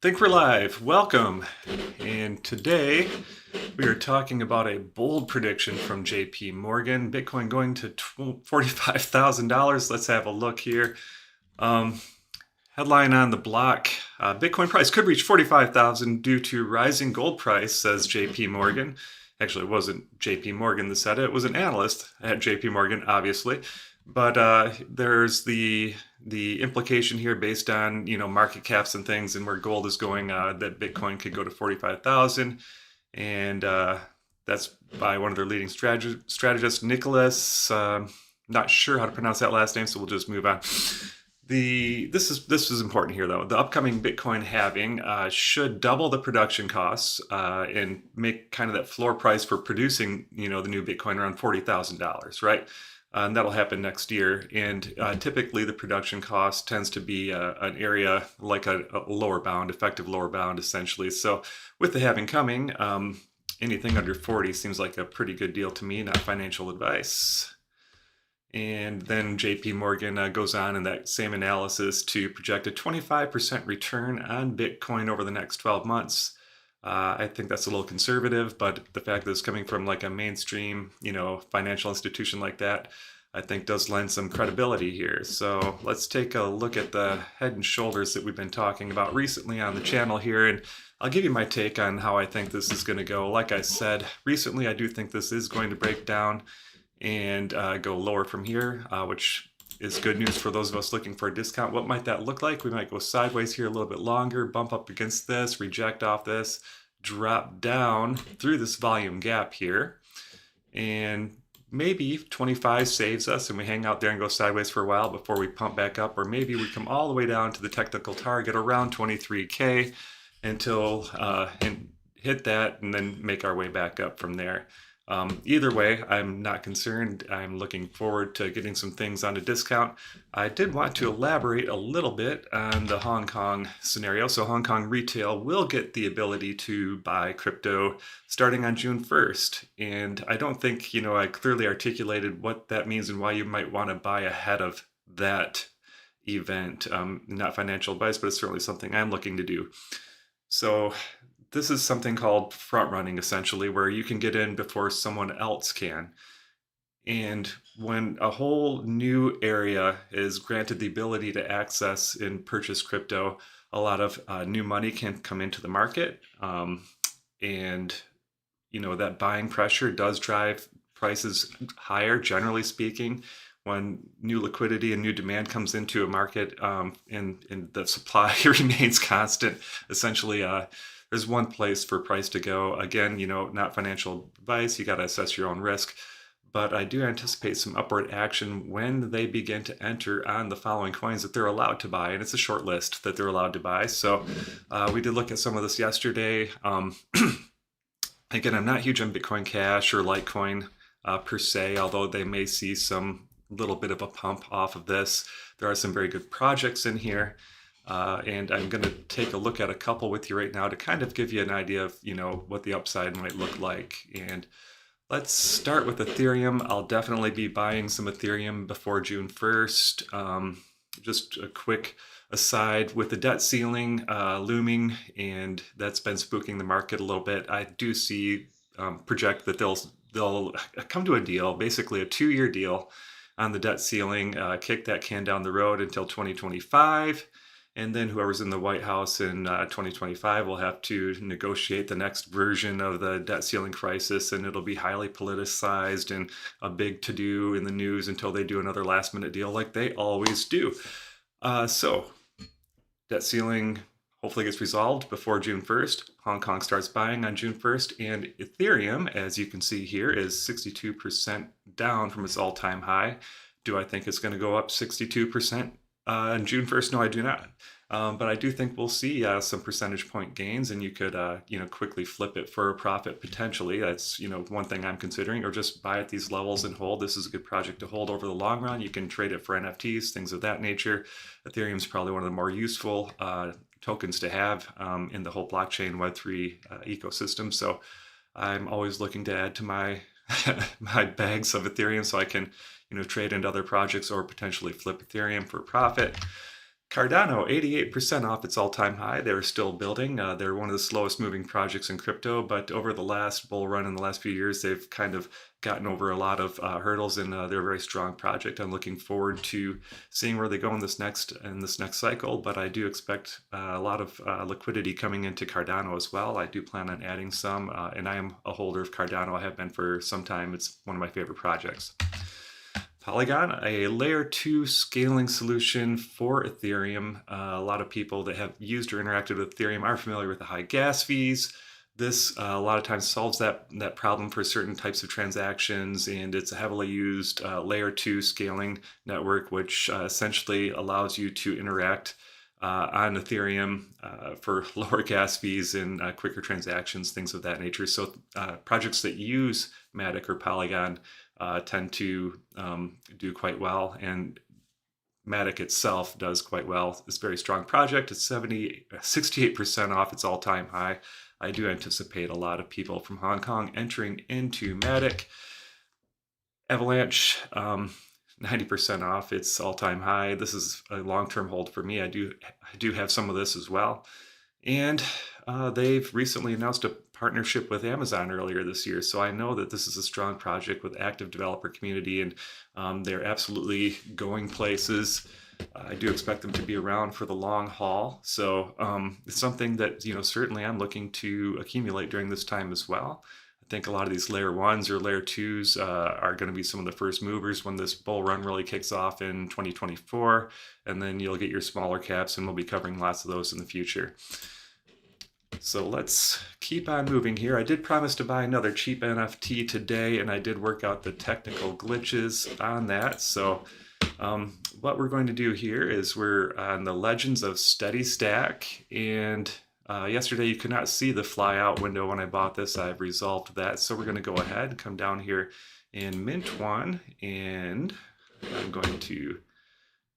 Think we're live. Welcome. And today we are talking about a bold prediction from JP Morgan. Bitcoin going to $45,000. Let's have a look here. Um, Headline on the block, Bitcoin price could reach 45,000 due to rising gold price, says JP Morgan. Actually, it wasn't JP Morgan that said it. It was an analyst at JP Morgan, obviously. But there's the implication here based on market caps and things and where gold is going, that Bitcoin could go to 45,000, and that's by one of their leading strategists, Nicholas. Not sure how to pronounce that last name, so we'll just move on. This is important here though. The upcoming Bitcoin halving should double the production costs and make kind of that floor price for producing the new Bitcoin around $40,000, right? And that'll happen next year. And typically the production cost tends to be an area like a lower bound, effective lower bound, essentially. So with the halving coming, anything under 40 seems like a pretty good deal to me, not financial advice. And then JP Morgan goes on in that same analysis to project a 25% return on Bitcoin over the next 12 months. I think that's a little conservative, but the fact that it's coming from like a mainstream, financial institution like that, I think does lend some credibility here. So let's take a look at the head and shoulders that we've been talking about recently on the channel here, and I'll give you my take on how I think this is going to go. Like I said, recently I do think this is going to break down and go lower from here, which is good news for those of us looking for a discount. What might that look like? We might go sideways here a little bit longer, bump up against this, reject off this, drop down through this volume gap here, and maybe 25 saves us and we hang out there and go sideways for a while before we pump back up, or maybe we come all the way down to the technical target around 23K until and hit that and then make our way back up from there. Either way, I'm not concerned. I'm looking forward to getting some things on a discount. I did want to elaborate a little bit on the Hong Kong scenario. So Hong Kong retail will get the ability to buy crypto starting on June 1st. And I don't think, I clearly articulated what that means and why you might want to buy ahead of that event. Not financial advice, but it's certainly something I'm looking to do. So this is something called front running, essentially, where you can get in before someone else can. And when a whole new area is granted the ability to access and purchase crypto, a lot of new money can come into the market. And, that buying pressure does drive prices higher, generally speaking. When new liquidity and new demand comes into a market, and the supply remains constant, essentially, there's one place for price to go. Again, not financial advice. You got to assess your own risk. But I do anticipate some upward action when they begin to enter on the following coins that they're allowed to buy. And it's a short list that they're allowed to buy. So we did look at some of this yesterday. Again, I'm not huge on Bitcoin Cash or Litecoin per se, although they may see some little bit of a pump off of this. There are some very good projects in here. And I'm going to take a look at a couple with you right now to kind of give you an idea of, what the upside might look like. And let's start with Ethereum. I'll definitely be buying some Ethereum before June 1st. Just a quick aside, with the debt ceiling looming, and that's been spooking the market a little bit, I do see, project that they'll come to a deal, basically a 2-year deal on the debt ceiling, kick that can down the road until 2025. And then whoever's in the White House in 2025 will have to negotiate the next version of the debt ceiling crisis, and it'll be highly politicized and a big to-do in the news until they do another last-minute deal like they always do. So debt ceiling hopefully gets resolved before June 1st. Hong Kong starts buying on June 1st, and Ethereum, as you can see here, is 62% down from its all-time high. Do I think it's going to go up 62%? On June 1st, no, I do not. But I do think we'll see some percentage point gains, and you could, quickly flip it for a profit potentially. That's, one thing I'm considering, or just buy at these levels and hold. This is a good project to hold over the long run. You can trade it for NFTs, things of that nature. Ethereum is probably one of the more useful tokens to have in the whole blockchain Web3 ecosystem. So I'm always looking to add to my my bags of Ethereum so I can trade into other projects or potentially flip Ethereum for profit. Cardano, 88% off its all-time high. They're still building. They're one of the slowest moving projects in crypto, but over the last bull run in the last few years, they've kind of gotten over a lot of hurdles, and they're a very strong project. I'm looking forward to seeing where they go in this next cycle, but I do expect a lot of liquidity coming into Cardano as well. I do plan on adding some, and I am a holder of Cardano. I have been for some time. It's one of my favorite projects. Polygon, a layer 2 scaling solution for Ethereum. A lot of people that have used or interacted with Ethereum are familiar with the high gas fees. This a lot of times solves that problem for certain types of transactions, and it's a heavily used layer 2 scaling network, which essentially allows you to interact on Ethereum for lower gas fees and quicker transactions, things of that nature. So projects that use Matic or Polygon tend to do quite well, and Matic itself does quite well. It's a very strong project. It's 68% off its all-time high. I do anticipate a lot of people from Hong Kong entering into Matic. Avalanche, 90% off its all-time high. This is a long-term hold for me. I do have some of this as well. And they've recently announced a partnership with Amazon earlier this year, so I know that this is a strong project with active developer community, and they're absolutely going places. I do expect them to be around for the long haul, so it's something that certainly I'm looking to accumulate during this time as well. I think a lot of these layer 1s or layer 2s are going to be some of the first movers when this bull run really kicks off in 2024, and then you'll get your smaller caps, and we'll be covering lots of those in the future. So let's keep on moving here. I did promise to buy another cheap NFT today, and I did work out the technical glitches on that. So what we're going to do here is we're on the Legends of Steady Stack, and yesterday you could not see the fly out window when I bought this. I've resolved that. So we're going to go ahead and come down here and mint one, and I'm going to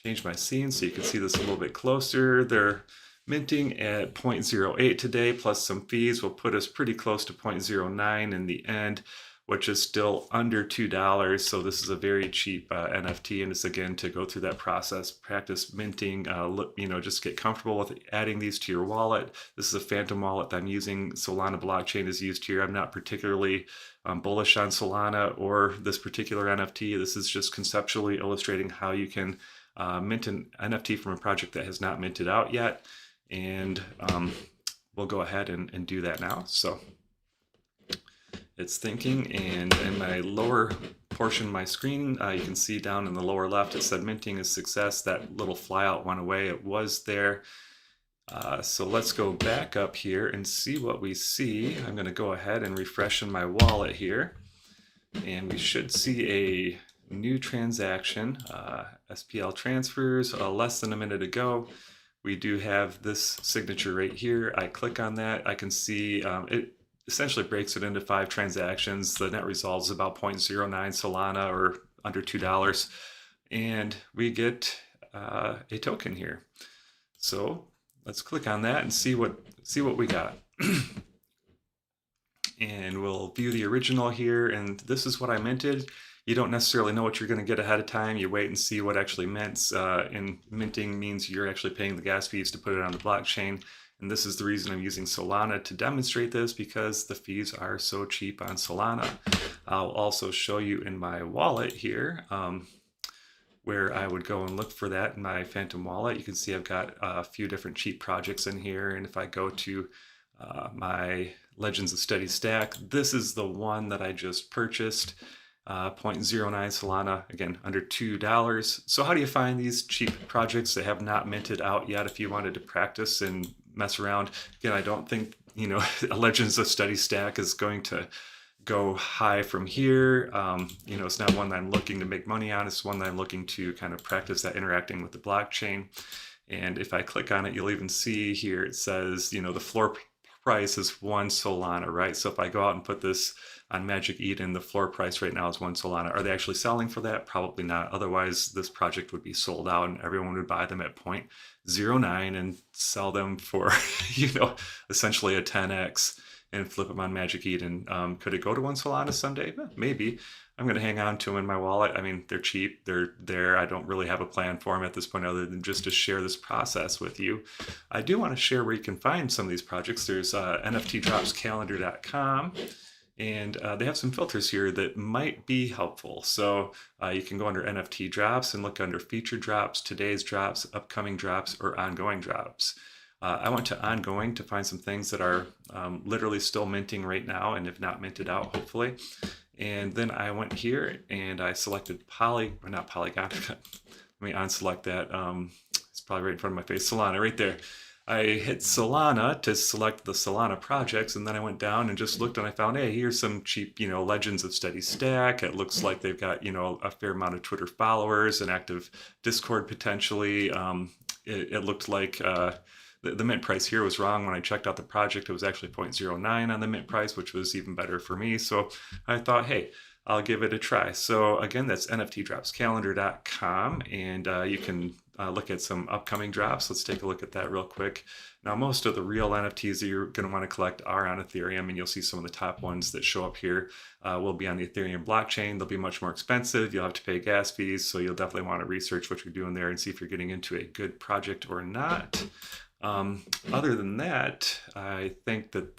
change my scene so you can see this a little bit closer. They're minting at 0.08 today, plus some fees will put us pretty close to 0.09 in the end, which is still under $2. So this is a very cheap NFT, and it's again to go through that process, practice minting, just get comfortable with adding these to your wallet. This is a phantom wallet that I'm using. Solana blockchain is used here. I'm not particularly bullish on Solana or this particular NFT. This is just conceptually illustrating how you can mint an NFT from a project that has not minted out yet. And we'll go ahead and do that now. So it's thinking, and in my lower portion of my screen, you can see down in the lower left, it said minting is success. That little flyout went away. It was there. So let's go back up here and see what we see. I'm going to go ahead and refresh in my wallet here, and we should see a new transaction, SPL transfers, less than a minute ago. We do have this signature right here. I click on that. I can see it essentially breaks it into 5 transactions. The net result is about 0.09 Solana, or under $2. And we get a token here. So let's click on that and see what we got. And we'll view the original here. And this is what I minted. You don't necessarily know what you're going to get ahead of time. You wait and see what actually mints. And minting means you're actually paying the gas fees to put it on the blockchain. And this is the reason I'm using Solana to demonstrate this, because the fees are so cheap on Solana. I'll also show you in my wallet here where I would go and look for that in my Phantom wallet. You can see I've got a few different cheap projects in here. And if I go to my Legends of Steady Stack, this is the one that I just purchased. 0.09 Solana, again, under $2. So how do you find these cheap projects that have not minted out yet if you wanted to practice and mess around? Again, I don't think, a Legends of Steady Stack is going to go high from here. It's not one that I'm looking to make money on. It's one that I'm looking to kind of practice that interacting with the blockchain. And if I click on it, you'll even see here, it says, the floor price is 1 Solana, right? So if I go out and put this on Magic Eden, the floor price right now is 1 Solana. Are they actually selling for that? Probably not. Otherwise, this project would be sold out and everyone would buy them at 0.09 and sell them for, essentially a 10x. and flip them on Magic Eden. Could it go to one Solana someday? Maybe. I'm going to hang on to them in my wallet. I mean, they're cheap. They're there. I don't really have a plan for them at this point other than just to share this process with you. I do want to share where you can find some of these projects. There's nftdropscalendar.com. And they have some filters here that might be helpful. So you can go under NFT drops and look under featured drops, today's drops, upcoming drops, or ongoing drops. I went to ongoing to find some things that are literally still minting right now and if not minted out, hopefully. And then I went here and I selected not Polygon. Let me unselect that. It's probably right in front of my face. Solana, right there. I hit Solana to select the Solana projects, and then I went down and just looked, and I found, hey, here's some cheap, Legends of Steady Stack. It looks like they've got, a fair amount of Twitter followers, an active Discord potentially. It looked like the mint price here was wrong. When I checked out the project, it was actually 0.09 on the mint price, which was even better for me. So I thought, hey, I'll give it a try. So again, that's nftdropscalendar.com, and you can look at some upcoming drops. Let's take a look at that real quick. Now, most of the real NFTs that you're going to want to collect are on Ethereum, and you'll see some of the top ones that show up here will be on the Ethereum blockchain. They'll be much more expensive. You'll have to pay gas fees, so you'll definitely want to research what you're doing there and see if you're getting into a good project or not. Other than that, I think that